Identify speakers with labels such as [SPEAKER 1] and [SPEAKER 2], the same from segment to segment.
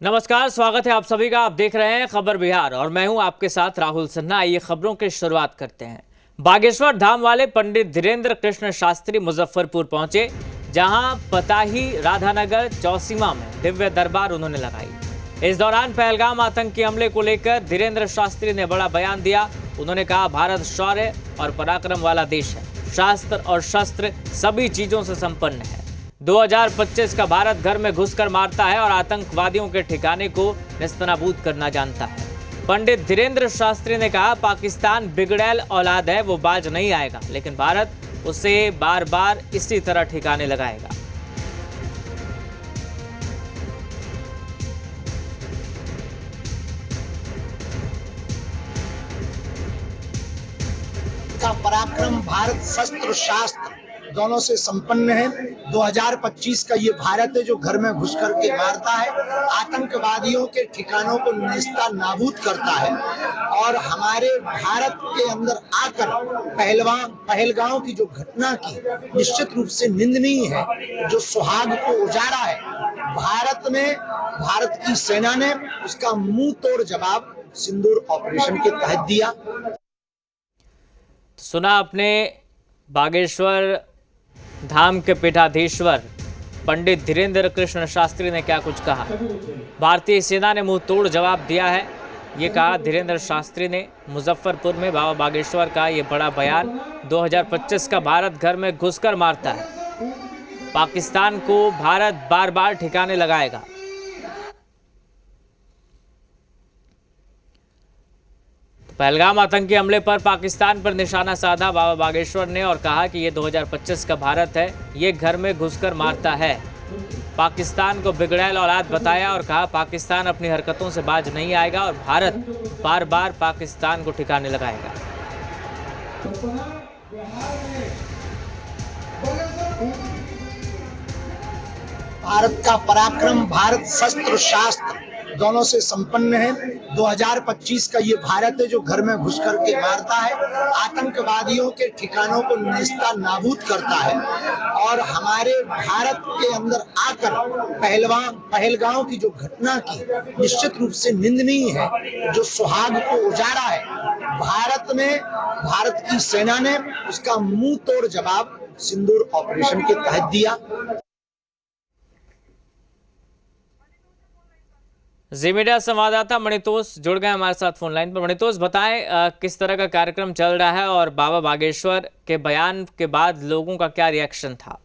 [SPEAKER 1] नमस्कार, स्वागत है आप सभी का। आप देख रहे हैं खबर बिहार और मैं हूं आपके साथ राहुल सिन्हा। आइए खबरों की शुरुआत करते हैं। बागेश्वर धाम वाले पंडित धीरेन्द्र कृष्ण शास्त्री मुजफ्फरपुर पहुंचे, जहां पताही राधानगर चौसीमा में दिव्य दरबार उन्होंने लगाई। इस दौरान पहलगाम आतंकी हमले को लेकर धीरेन्द्र शास्त्री ने बड़ा बयान दिया। उन्होंने कहा, भारत शौर्य और पराक्रम वाला देश है, शास्त्र और शस्त्र सभी चीजों से संपन्न है। 2025 का भारत घर में घुसकर मारता है और आतंकवादियों के ठिकाने को नेस्तनाबूद करना जानता है। पंडित धीरेन्द्र शास्त्री ने कहा, पाकिस्तान बिगड़ैल औलाद है, वो बाज नहीं आएगा, लेकिन भारत उसे बार बार इसी तरह ठिकाने लगाएगा।
[SPEAKER 2] का पराक्रम भारत शस्त्र शास्त्र दोनों से संपन्न है। 2025 का ये भारत है जो घर में घुस करके मारता है, आतंकवादियों के ठिकानों को नेस्ता नाबूद करता है और हमारे भारत के अंदर आकर पहलगाम की जो घटना की निश्चित रूप से निंदनीय है, जो सुहाग को उजाड़ा है। भारत की सेना ने उसका मुंह तोड़ जवाब सिंदूर ऑपरेशन के तहत दिया।
[SPEAKER 1] सुना आपने बागेश्वर धाम के पीठाधीश्वर पंडित धीरेन्द्र कृष्ण शास्त्री ने क्या कुछ कहा। भारतीय सेना ने मुंह तोड़ जवाब दिया है, ये कहा धीरेन्द्र शास्त्री ने। मुजफ्फरपुर में बाबा बागेश्वर का ये बड़ा बयान। 2025 का भारत घर में घुसकर मारता है, पाकिस्तान को भारत बार बार ठिकाने लगाएगा। पहलगाम आतंकी हमले पर पाकिस्तान पर निशाना साधा बाबा बागेश्वर ने और कहा कि ये 2025 का भारत है, ये घर में घुसकर मारता है। पाकिस्तान को बिगड़ैल औलाद बताया और कहा, पाकिस्तान अपनी हरकतों से बाज नहीं आएगा और भारत बार बार पाकिस्तान को ठिकाने लगाएगा।
[SPEAKER 2] भारत का पराक्रम भारत शस्त्र शास्त्र दोनों से संपन्न है। 2025 का ये भारत है जो घर में घुस करके मारता है, आतंकवादियों के ठिकानों को नेस्ता नाबूद करता है और हमारे भारत के अंदर आकर पहलगाम की जो घटना की निश्चित रूप से निंदनीय है, जो सुहाग को उजाड़ा है। भारत की सेना ने उसका मुंह तोड़ जवाब सिंदूर ऑपरेशन के तहत दिया।
[SPEAKER 1] जी मीडिया संवाददाता मणितोष जुड़ गए हमारे साथ फोन लाइन पर। मणितोष, बताएं किस तरह का कार्यक्रम चल रहा है और बाबा बागेश्वर के बयान के बाद लोगों का क्या रिएक्शन था?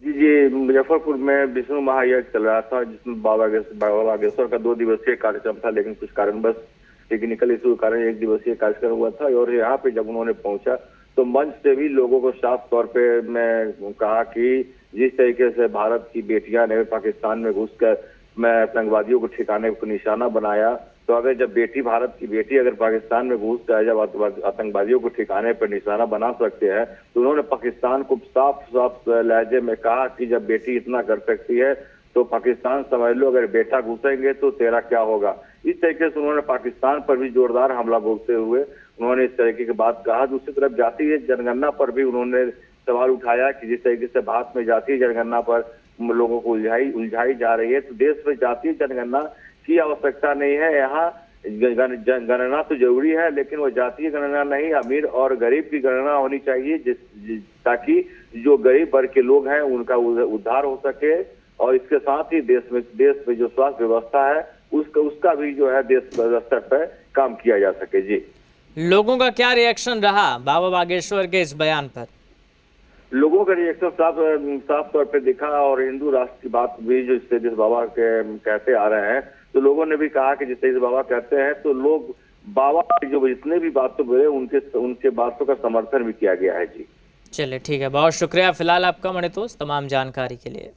[SPEAKER 3] जी, मुजफ्फरपुर में विष्णु महायज्ञ चल रहा था, जिसमें बाबा बागेश्वर का 2 दिवसीय कार्यक्रम था, लेकिन कुछ कारणवश टेक्निकल इशू के कारण 1 दिवसीय कार्यक्रम हुआ था। और यहाँ पे जब उन्होंने पहुंचा तो मंच से भी लोगों को साफ तौर पे मैं कहा कि जिस तरीके से भारत की बेटियां ने पाकिस्तान में घुसकर आतंकवादियों को ठिकाने को निशाना बनाया, तो अगर जब भारत की बेटी अगर पाकिस्तान में घुस कर जब आतंकवादियों को ठिकाने पर निशाना बना सकते हैं, तो उन्होंने पाकिस्तान को साफ लहजे में कहा कि जब बेटी इतना कर सकती है तो पाकिस्तान समझ लो, अगर बेटा घुसेंगे तो तेरा क्या होगा। इस तरीके से उन्होंने पाकिस्तान पर भी जोरदार हमला बोलते हुए उन्होंने इस तरीके की बात कहा। दूसरी तरफ जातीय जनगणना पर भी उन्होंने सवाल उठाया कि जिस तरीके से भारत में जातीय जनगणना पर लोगों को उलझाई जा रही है, तो देश में जातीय जनगणना की आवश्यकता नहीं है। यहाँ गणना तो जरूरी है, लेकिन वो जातीय गणना नहीं, अमीर और गरीब की गणना होनी चाहिए, ताकि जो गरीब वर्ग के लोग हैं उनका उद्धार हो सके और इसके साथ ही देश में जो स्वास्थ्य व्यवस्था है उसका भी जो है देश स्तर पर काम किया जा सके। जी,
[SPEAKER 1] लोगों का क्या रिएक्शन रहा बाबा बागेश्वर के इस बयान पर?
[SPEAKER 3] लोगों का रिएक्शन साफ तौर पे दिखा और हिंदू राष्ट्र की बात भी जो जिस बाबा के कहते आ रहे हैं, तो लोगों ने भी कहा कि जिस बाबा कहते हैं तो लोग बाबा जो जितने भी बातों बोले उनके बातों का समर्थन भी किया गया है। जी
[SPEAKER 1] चलिए, ठीक है, बहुत शुक्रिया फिलहाल आपका मणितोष तमाम जानकारी के लिए।